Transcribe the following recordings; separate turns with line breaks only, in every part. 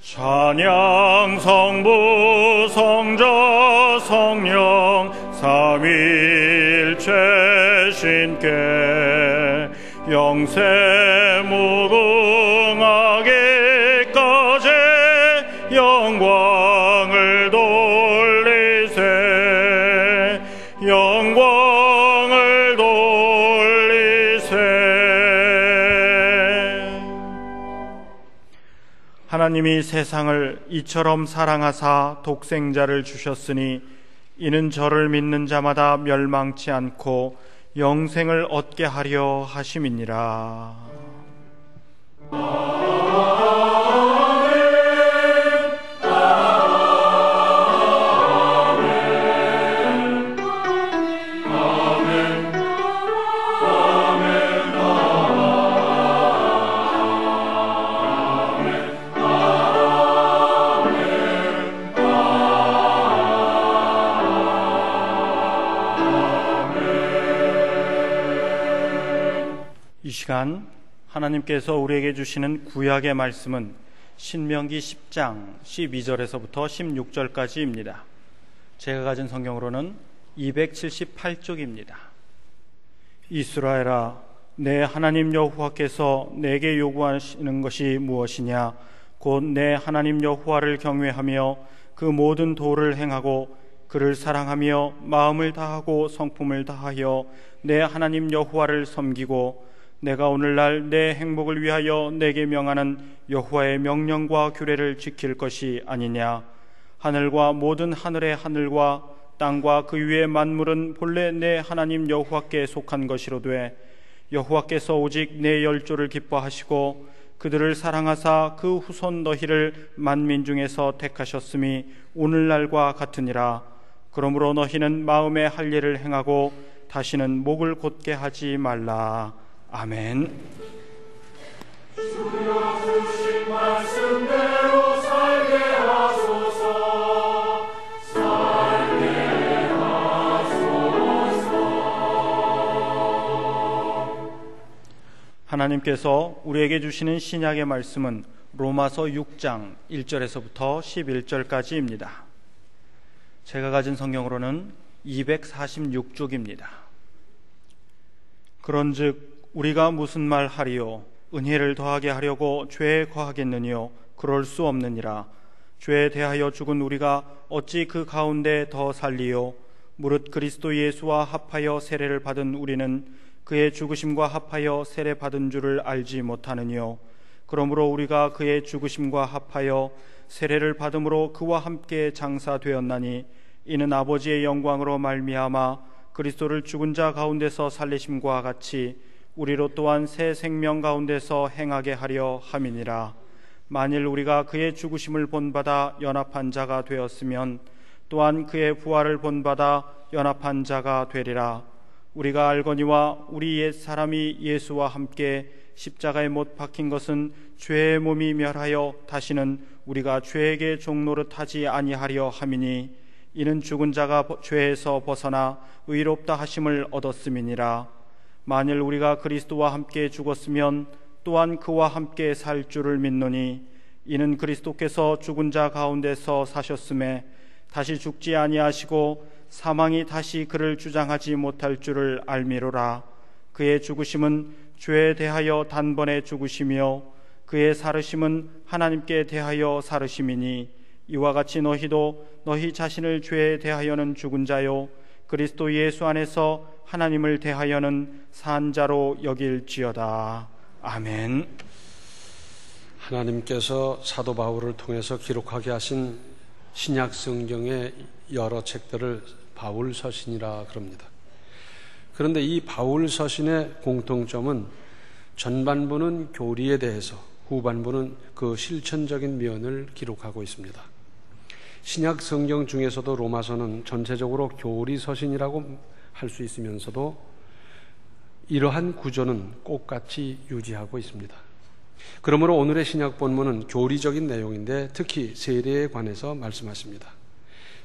찬양 성부 성자 성령 삼위일체 신께 영세 무궁하기까지 영광을 돌리세 영광을 돌리세. 하나님이 세상을 이처럼 사랑하사 독생자를 주셨으니 이는 저를 믿는 자마다 멸망치 않고 영생을 얻게 하려 하심이니라. 이 시간 하나님께서 우리에게 주시는 구약의 말씀은 신명기 10장 12절에서부터 16절까지입니다. 제가 가진 성경으로는 278쪽입니다. 이스라엘아, 내 하나님 여호와께서 내게 요구하시는 것이 무엇이냐? 곧 내 하나님 여호와를 경외하며 그 모든 도를 행하고 그를 사랑하며 마음을 다하고 성품을 다하여 내 하나님 여호와를 섬기고 내가 오늘날 내 행복을 위하여 내게 명하는 여호와의 명령과 규례를 지킬 것이 아니냐? 하늘과 모든 하늘의 하늘과 땅과 그 위의 만물은 본래 내 하나님 여호와께 속한 것이로되 여호와께서 오직 내 열조를 기뻐하시고 그들을 사랑하사 그 후손 너희를 만민 중에서 택하셨음이 오늘날과 같으니라. 그러므로 너희는 마음에 할 일을 행하고 다시는 목을 곧게 하지 말라. 아멘. 주여 주신 말씀대로 살게 하소서. 살게 하소서. 하나님께서 우리에게 주시는 신약의 말씀은 로마서 6장 1절에서부터 11절까지입니다. 제가 가진 성경으로는 246쪽입니다. 그런즉 우리가 무슨 말 하리요? 은혜를 더하게 하려고 죄에 거하겠느니요? 그럴 수 없느니라. 죄에 대하여 죽은 우리가 어찌 그 가운데 더 살리요? 무릇 그리스도 예수와 합하여 세례를 받은 우리는 그의 죽으심과 합하여 세례 받은 줄을 알지 못하느니요? 그러므로 우리가 그의 죽으심과 합하여 세례를 받음으로 그와 함께 장사되었나니 이는 아버지의 영광으로 말미암아 그리스도를 죽은 자 가운데서 살리심과 같이 우리로 또한 새 생명 가운데서 행하게 하려 함이니라. 만일 우리가 그의 죽으심을 본받아 연합한 자가 되었으면 또한 그의 부활을 본받아 연합한 자가 되리라. 우리가 알거니와 우리 옛 사람이 예수와 함께 십자가에 못 박힌 것은 죄의 몸이 멸하여 다시는 우리가 죄에게 종노릇하지 아니하려 함이니 이는 죽은 자가 죄에서 벗어나 의롭다 하심을 얻었음이니라. 만일 우리가 그리스도와 함께 죽었으면 또한 그와 함께 살 줄을 믿노니 이는 그리스도께서 죽은 자 가운데서 사셨음에 다시 죽지 아니하시고 사망이 다시 그를 주장하지 못할 줄을 알미로라. 그의 죽으심은 죄에 대하여 단번에 죽으시며 그의 살으심은 하나님께 대하여 살으심이니 이와 같이 너희도 너희 자신을 죄에 대하여는 죽은 자요 그리스도 예수 안에서 하나님을 대하여는 산 자로 여길지어다. 아멘.
하나님께서 사도 바울을 통해서 기록하게 하신 신약 성경의 여러 책들을 바울 서신이라 그럽니다. 그런데 이 바울 서신의 공통점은 전반부는 교리에 대해서, 후반부는 그 실천적인 면을 기록하고 있습니다. 신약 성경 중에서도 로마서는 전체적으로 교리 서신이라고 할 수 있으면서도 이러한 구조는 똑같이 유지하고 있습니다. 그러므로 오늘의 신약 본문은 교리적인 내용인데 특히 세례에 관해서 말씀하십니다.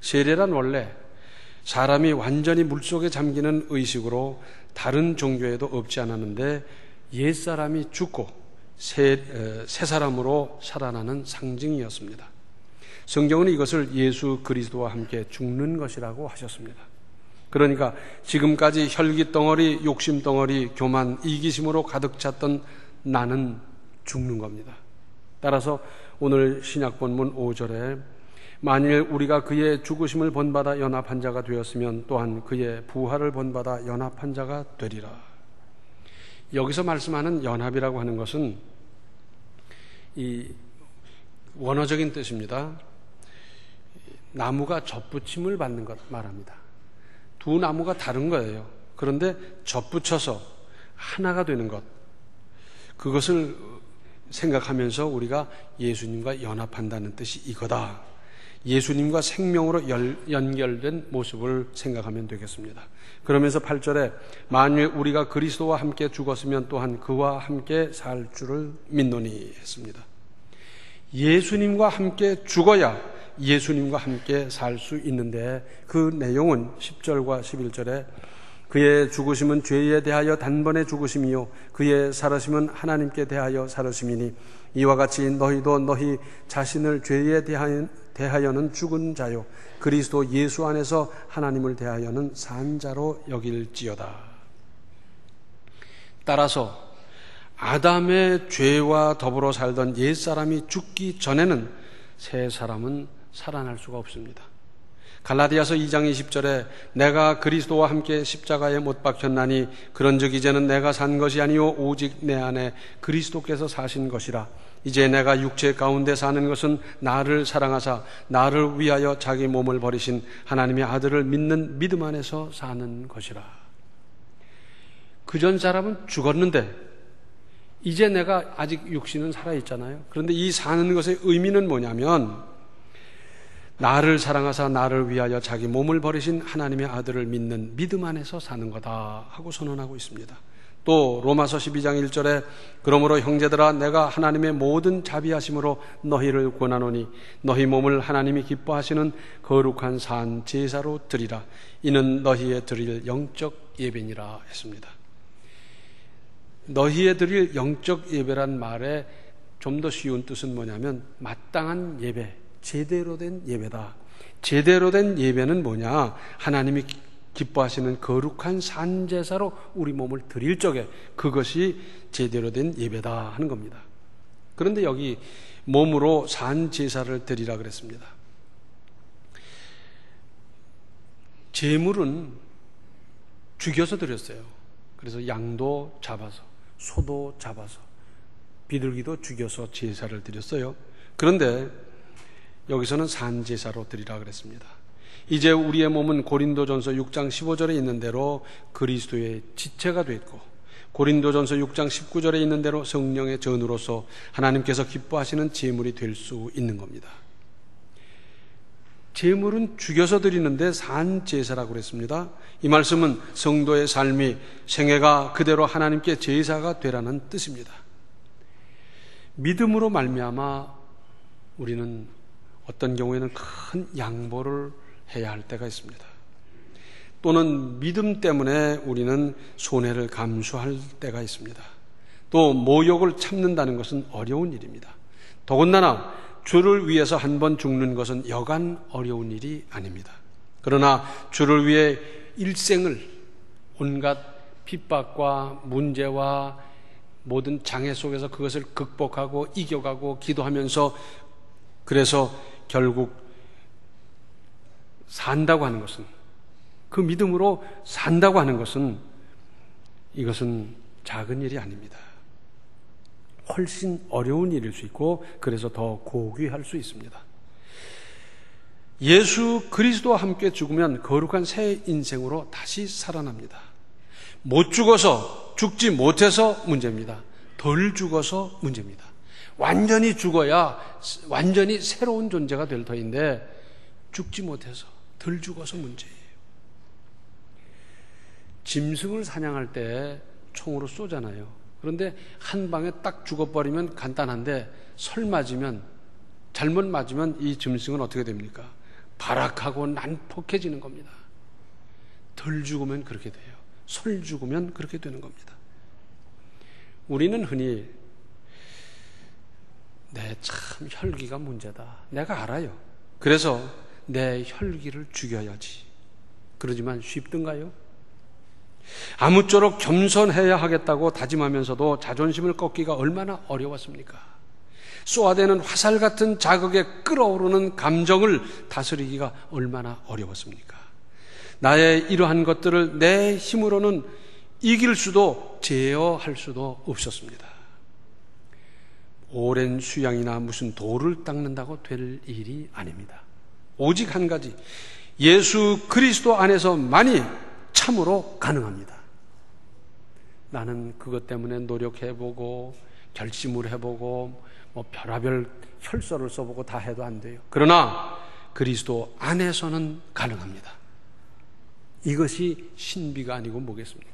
세례란 원래 사람이 완전히 물속에 잠기는 의식으로 다른 종교에도 없지 않았는데 옛사람이 죽고 새 사람으로 살아나는 상징이었습니다. 성경은 이것을 예수 그리스도와 함께 죽는 것이라고 하셨습니다. 그러니까 지금까지 혈기덩어리, 욕심덩어리, 교만, 이기심으로 가득 찼던 나는 죽는 겁니다. 따라서 오늘 신약 본문 5절에 만일 우리가 그의 죽으심을 본받아 연합한 자가 되었으면 또한 그의 부활을 본받아 연합한 자가 되리라. 여기서 말씀하는 연합이라고 하는 것은 이 원어적인 뜻입니다. 나무가 접붙임을 받는 것 말합니다. 두 나무가 다른 거예요. 그런데 접붙여서 하나가 되는 것, 그것을 생각하면서 우리가 예수님과 연합한다는 뜻이 이거다. 예수님과 생명으로 연결된 모습을 생각하면 되겠습니다. 그러면서 8절에 만일 우리가 그리스도와 함께 죽었으면 또한 그와 함께 살 줄을 믿노니 했습니다. 예수님과 함께 죽어야 예수님과 함께 살 수 있는데 그 내용은 10절과 11절에 그의 죽으심은 죄에 대하여 단번에 죽으심이요 그의 살으심은 하나님께 대하여 살으심이니 이와 같이 너희도 너희 자신을 죄에 대하여는 죽은 자요 그리스도 예수 안에서 하나님을 대하여는 산 자로 여길지어다. 따라서 아담의 죄와 더불어 살던 옛사람이 죽기 전에는 새 사람은 살아날 수가 없습니다. 갈라디아서 2장 20절에 내가 그리스도와 함께 십자가에 못 박혔나니 그런즉 이제는 내가 산 것이 아니요 오직 내 안에 그리스도께서 사신 것이라. 이제 내가 육체 가운데 사는 것은 나를 사랑하사 나를 위하여 자기 몸을 버리신 하나님의 아들을 믿는 믿음 안에서 사는 것이라. 그전 사람은 죽었는데 이제 내가 아직 육신은 살아있잖아요. 그런데 이 사는 것의 의미는 뭐냐면 나를 사랑하사 나를 위하여 자기 몸을 버리신 하나님의 아들을 믿는 믿음 안에서 사는 거다 하고 선언하고 있습니다. 또 로마서 12장 1절에 그러므로 형제들아 내가 하나님의 모든 자비하심으로 너희를 권하노니 너희 몸을 하나님이 기뻐하시는 거룩한 산 제사로 드리라. 이는 너희의 드릴 영적 예배니라 했습니다. 너희의 드릴 영적 예배란 말에 좀 더 쉬운 뜻은 뭐냐면 마땅한 예배, 제대로 된 예배다. 제대로 된 예배는 뭐냐? 하나님이 기뻐하시는 거룩한 산제사로 우리 몸을 드릴 적에 그것이 제대로 된 예배다 하는 겁니다. 그런데 여기 몸으로 산제사를 드리라 그랬습니다. 제물은 죽여서 드렸어요. 그래서 양도 잡아서 소도 잡아서 비둘기도 죽여서 제사를 드렸어요. 그런데 여기서는 산제사로 드리라 그랬습니다. 이제 우리의 몸은 고린도전서 6장 15절에 있는 대로 그리스도의 지체가 됐고 고린도전서 6장 19절에 있는 대로 성령의 전으로서 하나님께서 기뻐하시는 제물이 될 수 있는 겁니다. 제물은 죽여서 드리는데 산제사라고 그랬습니다. 이 말씀은 성도의 삶이 생애가 그대로 하나님께 제사가 되라는 뜻입니다. 믿음으로 말미암아 우리는 어떤 경우에는 큰 양보를 해야 할 때가 있습니다. 또는 믿음 때문에 우리는 손해를 감수할 때가 있습니다. 또 모욕을 참는다는 것은 어려운 일입니다. 더군다나 주를 위해서 한 번 죽는 것은 여간 어려운 일이 아닙니다. 그러나 주를 위해 일생을 온갖 핍박과 문제와 모든 장애 속에서 그것을 극복하고 이겨가고 기도하면서 그래서 결국 산다고 하는 것은 그 믿음으로 산다고 하는 것은 이것은 작은 일이 아닙니다. 훨씬 어려운 일일 수 있고 그래서 더 고귀할 수 있습니다. 예수 그리스도와 함께 죽으면 거룩한 새 인생으로 다시 살아납니다. 못 죽어서 죽지 못해서 문제입니다. 덜 죽어서 문제입니다. 완전히 죽어야 완전히 새로운 존재가 될 터인데 죽지 못해서 덜 죽어서 문제예요. 짐승을 사냥할 때 총으로 쏘잖아요. 그런데 한 방에 딱 죽어버리면 간단한데 설 맞으면 잘못 맞으면 이 짐승은 어떻게 됩니까? 발악하고 난폭해지는 겁니다. 덜 죽으면 그렇게 돼요. 설 죽으면 그렇게 되는 겁니다. 우리는 흔히 내 참 혈기가 문제다. 내가 알아요. 그래서 내 혈기를 죽여야지. 그러지만 쉽던가요? 아무쪼록 겸손해야 하겠다고 다짐하면서도 자존심을 꺾기가 얼마나 어려웠습니까? 쏘아대는 화살 같은 자극에 끓어오르는 감정을 다스리기가 얼마나 어려웠습니까? 나의 이러한 것들을 내 힘으로는 이길 수도 제어할 수도 없었습니다. 오랜 수양이나 무슨 돌을 닦는다고 될 일이 아닙니다. 오직 한 가지, 예수 그리스도 안에서만이 참으로 가능합니다. 나는 그것 때문에 노력해보고 결심을 해보고 별하별 혈서를 써보고 다 해도 안 돼요. 그러나 그리스도 안에서는 가능합니다. 이것이 신비가 아니고 뭐겠습니까?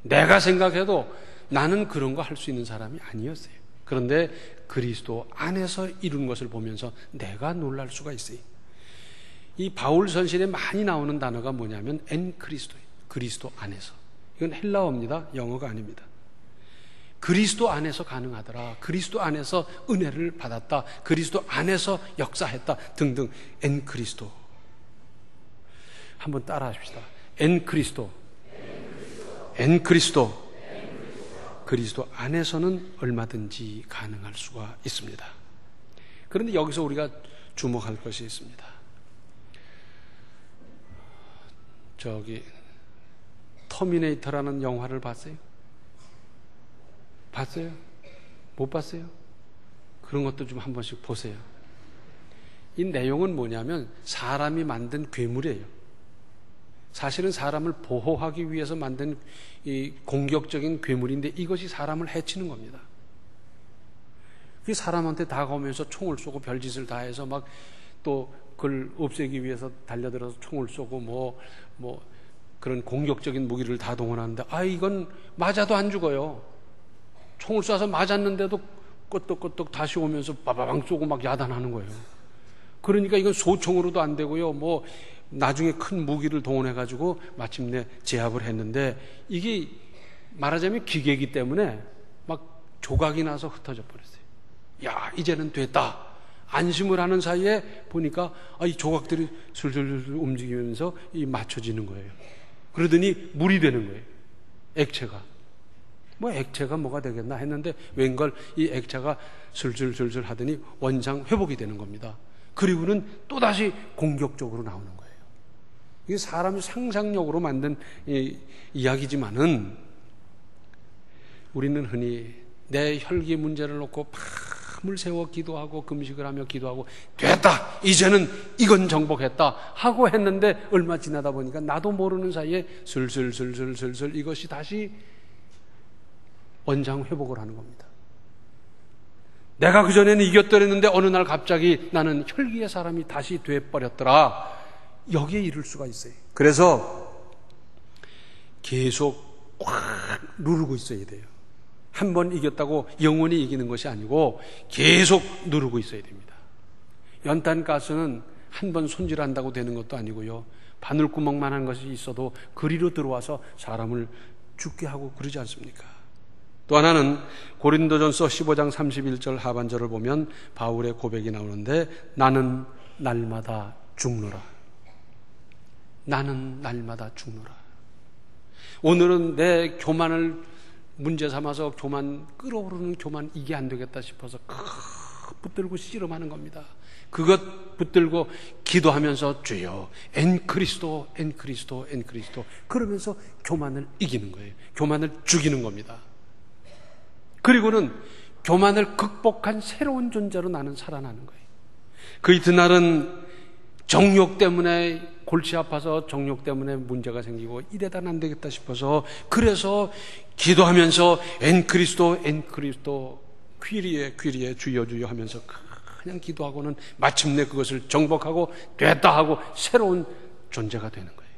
내가 생각해도 나는 그런 거 할 수 있는 사람이 아니었어요. 그런데 그리스도 안에서 이룬 것을 보면서 내가 놀랄 수가 있어요. 이 바울 선실에 많이 나오는 단어가 뭐냐면 엔 그리스도예요. 그리스도 안에서. 이건 헬라어입니다. 영어가 아닙니다. 그리스도 안에서 가능하더라. 그리스도 안에서 은혜를 받았다. 그리스도 안에서 역사했다. 등등. 엔 그리스도. 한번 따라 하십시다. 엔 그리스도. 엔 그리스도. 그리스도 안에서는 얼마든지 가능할 수가 있습니다. 그런데 여기서 우리가 주목할 것이 있습니다. 터미네이터라는 영화를 봤어요? 봤어요? 못 봤어요? 그런 것도 좀 한 번씩 보세요. 이 내용은 뭐냐면 사람이 만든 괴물이에요. 사실은 사람을 보호하기 위해서 만든 이 공격적인 괴물인데 이것이 사람을 해치는 겁니다. 그 사람한테 다가오면서 총을 쏘고 별짓을 다 해서 막 또 그걸 없애기 위해서 달려들어서 총을 쏘고 그런 공격적인 무기를 다 동원하는데 이건 맞아도 안 죽어요. 총을 쏴서 맞았는데도 끄떡끄떡 다시 오면서 빠바방 쏘고 막 야단하는 거예요. 그러니까 이건 소총으로도 안 되고요. 나중에 큰 무기를 동원해가지고 마침내 제압을 했는데 이게 말하자면 기계이기 때문에 막 조각이 나서 흩어져 버렸어요. 야, 이제는 됐다. 안심을 하는 사이에 보니까 이 조각들이 술술술 움직이면서 맞춰지는 거예요. 그러더니 물이 되는 거예요. 액체가. 액체가 뭐가 되겠나 했는데 웬걸 이 액체가 술술술술 하더니 원상 회복이 되는 겁니다. 그리고는 또다시 공격적으로 나오는 거예요. 이게 사람 상상력으로 만든 이야기지만은 우리는 흔히 내 혈기 문제를 놓고 밤을 새워 기도하고 금식을 하며 기도하고 됐다! 이제는 이건 정복했다! 하고 했는데 얼마 지나다 보니까 나도 모르는 사이에 슬슬슬슬슬슬 이것이 다시 원상 회복을 하는 겁니다. 내가 그전에는 이겼더랬는데 어느 날 갑자기 나는 혈기의 사람이 다시 돼버렸더라. 여기에 이를 수가 있어요. 그래서 계속 꽉 누르고 있어야 돼요. 한 번 이겼다고 영원히 이기는 것이 아니고 계속 누르고 있어야 됩니다. 연탄가스는 한 번 손질한다고 되는 것도 아니고요. 바늘구멍만한 것이 있어도 그리로 들어와서 사람을 죽게 하고 그러지 않습니까? 또 하나는 고린도전서 15장 31절 하반절을 보면 바울의 고백이 나오는데 나는 날마다 죽노라. 나는 날마다 죽노라. 오늘은 내 교만을 문제 삼아서 끌어오르는 교만 이게 안 되겠다 싶어서 붙들고 씨름하는 겁니다. 그것 붙들고 기도하면서 주여 엔 그리스도 엔 그리스도 엔 그리스도 그러면서 교만을 이기는 거예요. 교만을 죽이는 겁니다. 그리고는 교만을 극복한 새로운 존재로 나는 살아나는 거예요. 그 이튿날은 정욕 때문에 골치 아파서 정욕 때문에 문제가 생기고 이래다는 안 되겠다 싶어서 그래서 기도하면서 엔 그리스도 퀴리에 주여 주여 하면서 그냥 기도하고는 마침내 그것을 정복하고 됐다 하고 새로운 존재가 되는 거예요.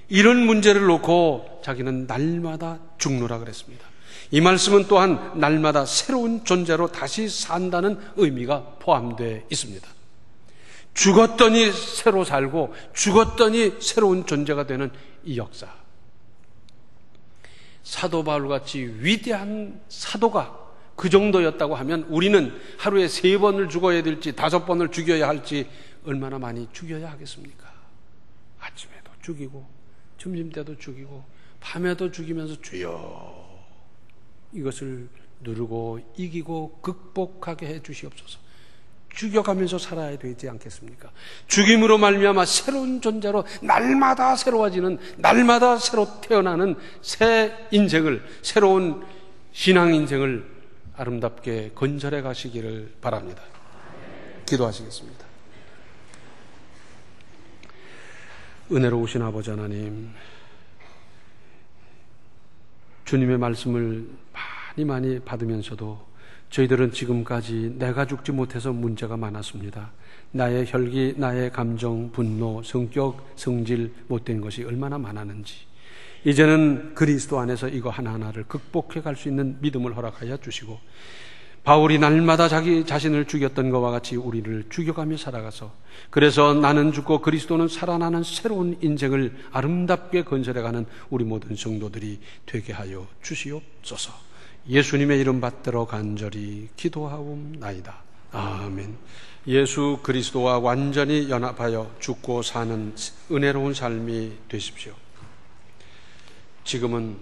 이런 문제를 놓고 자기는 날마다 죽노라 그랬습니다. 이 말씀은 또한 날마다 새로운 존재로 다시 산다는 의미가 포함되어 있습니다. 죽었더니 새로 살고 죽었더니 새로운 존재가 되는 이 역사. 사도 바울같이 위대한 사도가 그 정도였다고 하면 우리는 하루에 3번을 죽어야 될지 5번을 죽여야 할지 얼마나 많이 죽여야 하겠습니까? 아침에도 죽이고 점심때도 죽이고 밤에도 죽이면서 주여 이것을 누르고 이기고 극복하게 해 주시옵소서. 죽여가면서 살아야 되지 않겠습니까? 죽임으로 말미암아 새로운 존재로 날마다 새로워지는, 날마다 새로 태어나는 새 인생을, 새로운 신앙 인생을 아름답게 건설해 가시기를 바랍니다. 기도하시겠습니다. 은혜로우신 아버지 하나님, 주님의 말씀을 많이 받으면서도 저희들은 지금까지 내가 죽지 못해서 문제가 많았습니다. 나의 혈기, 나의 감정, 분노, 성격, 성질 못된 것이 얼마나 많았는지 이제는 그리스도 안에서 이거 하나하나를 극복해 갈 수 있는 믿음을 허락하여 주시고 바울이 날마다 자기 자신을 죽였던 것과 같이 우리를 죽여가며 살아가서 그래서 나는 죽고 그리스도는 살아나는 새로운 인생을 아름답게 건설해가는 우리 모든 성도들이 되게 하여 주시옵소서. 예수님의 이름 받들어 간절히 기도하옵나이다. 아멘. 예수 그리스도와 완전히 연합하여 죽고 사는 은혜로운 삶이 되십시오. 지금은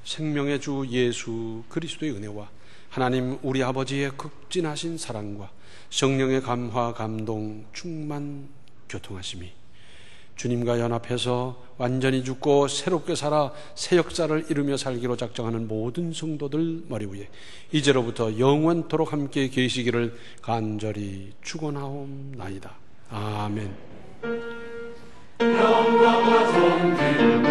생명의 주 예수 그리스도의 은혜와 하나님 우리 아버지의 극진하신 사랑과 성령의 감화, 감동, 충만, 교통하심이 주님과 연합해서 완전히 죽고 새롭게 살아 새 역사를 이루며 살기로 작정하는 모든 성도들 머리 위에 이제로부터 영원토록 함께 계시기를 간절히 축원하옵나이다. 아멘. 영광과 존귀를